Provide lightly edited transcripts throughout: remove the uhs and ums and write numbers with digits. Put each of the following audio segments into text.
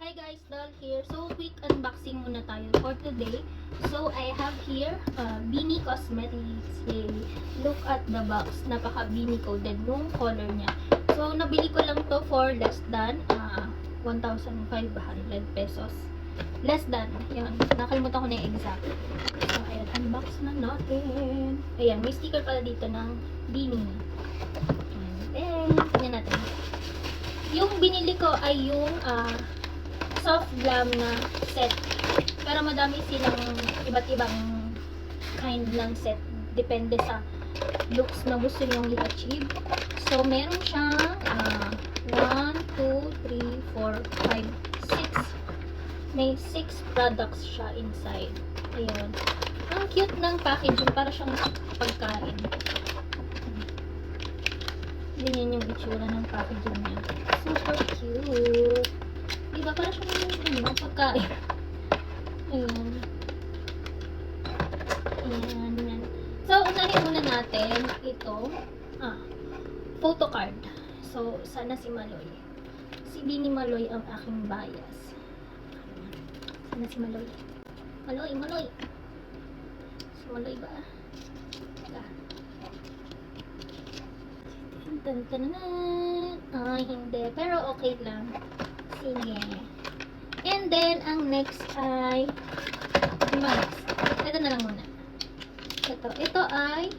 Hi guys, Dal here. So, quick unboxing muna tayo for today. So, I have here Beanie Cosmetics. Yay. Look at the box. Napaka-Beanie coded yung color niya. So, nabili ko lang to for less than 1,500 pesos. Less than. Yan. Nakalimutan ko na yung exact. So, ayan. Unbox na natin. Ayan. May sticker pala dito ng Beanie. And then, tingnan natin. Yung binili ko ay yung soft glam na set. Pero madami silang iba't ibang kind ng set. Depende sa looks na gusto nyong i-achieve. So, meron siyang 1, 2, 3, 4, 5, 6. May 6 products siya inside. Ayun. Ang cute ng packaging. Para siyang pagkain. Ganyan yung itsura ng packaging niya. Super cute. Diba? Para siyang pagkain. Ayan. Ayan. Ayan. So, unahin muna natin ito. Photo card. So, sana si Maloy. Si Beanie Maloy ang aking bias. Sana si Maloy. Maloy, Maloy. Si Maloy ba? Teka. Ay, hindi. Pero okay lang. Sige. And then, ang next ay ito na lang muna. Ito ay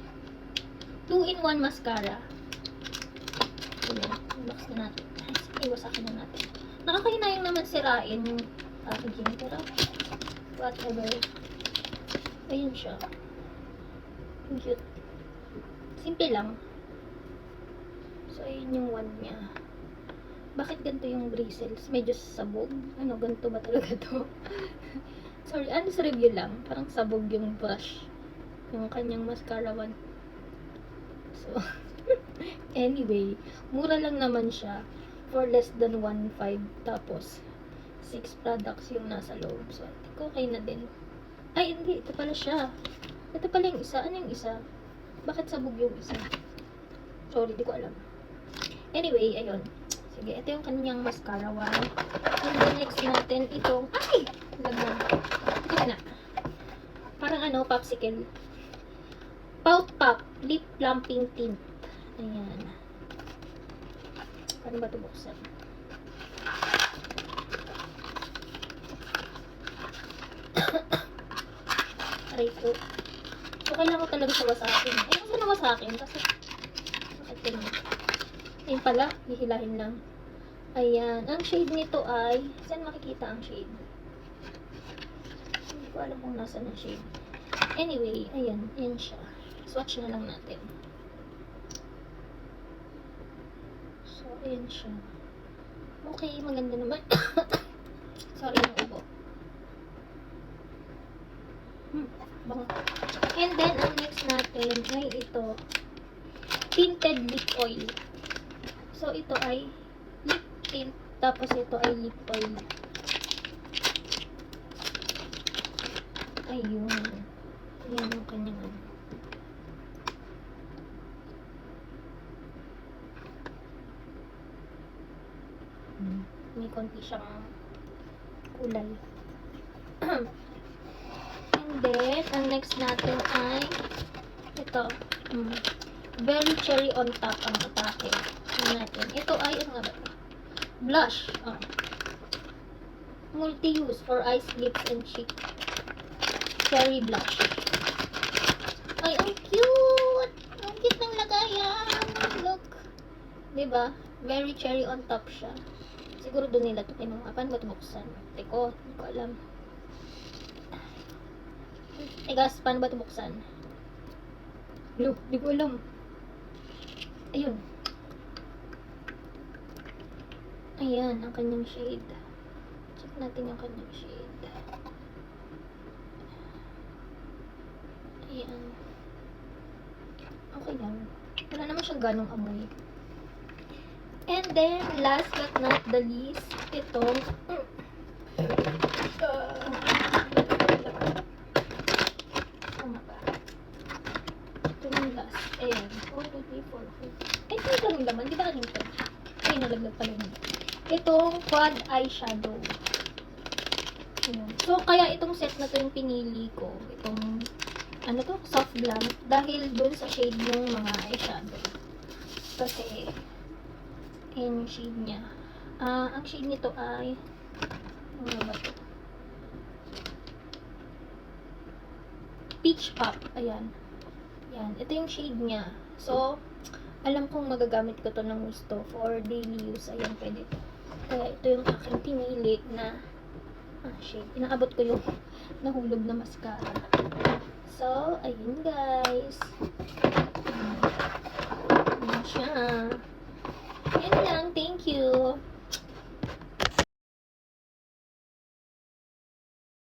2-in-1 mascara. Sige. Unbox na natin. Iwasakin na natin. Nakakahinayang naman sirain yung packaging. Pero, whatever. Ayun siya. Cute. Simple lang. So, ayun yung one niya. Bakit ganito yung bristles? Medyo sabog. Ano, ganito ba talaga to? Sorry, sa review lang. Parang sabog yung brush. Yung kanyang mascara one. So, anyway, mura lang naman siya. For less than 1.5. Tapos, 6 products yung nasa loob. So, I think okay na din. Ay, hindi. Ito pala siya. Ito pala yung isa. Ano yung isa? Bakit sabog yung isa? Sorry, di ko alam. Anyway, ayun. Sige, ito yung kanyang mascara one. And then next natin itong, ay! Lagyan. Ito na. Parang ano, popsicle. Pout Pop Lip Plumping Tint. Ayan. Paano ba ito buksan? Aray ko. So, kailangan ko talaga sa wasakin. Ayun, saan na wasakin? Kasi, sakit ko na. Ayun pala, hihilahin lang. Ayan. Ang shade nito ay, saan makikita ang shade? Hindi ko alam kung nasa ng shade. Anyway, ayan. Ayan siya. Swatch na lang natin. So, ayan siya. Okay, maganda naman. Sorry, yung ubo. Bango. And then, ang next natin ay ito. Tinted lip oil. So, ito ay lip tint. Tapos, ito ay lip oil. Ayun. Ayan yung kanyang ano. May konti siyang kulay. And then, ang next natin ay ito. Very cherry on top ang atake. Natin. Ito ay, ano nga ba? Blush. Multi-use for eyes, lips, and cheek. Cherry blush. Ay, ang cute! Ang cute ng lagayan. Look. Diba? Very cherry on top siya. Siguro doon nila ito kinuha. Paano ba ito buksan? Teko, hindi ko alam. Guys, paano ba ito buksan? Look, hindi ko alam. Ayun. Ayan, ang kanyang shade. Check natin yung kanyang shade. Ayan. Okay lang. Wala naman siyang ganong amoy. And then, last but not the least, itong ito yung last. Ayan. 1, 2, 3, 4, 5. Ito yung laman. Di ba kanito? Ay, nalaglag pala yun. Itong quad eyeshadow. Yun. So, kaya itong set na to yung pinili ko. Itong, ano to, soft blanc. Dahil dun sa shade ng mga eyeshadow. Kasi, ayan yung shade niya. Ang shade nito ay, ano ba to? Peach Pop. Ayan. Yan. Ito yung shade niya. So, alam kong magagamit ko to ng gusto for daily use. Ayan, pwede to. Kaya ito yung aking pinili na shade. Inaabot ko yung nahulog na mascara. So, ayun guys. Ayan siya. Yan lang. Thank you.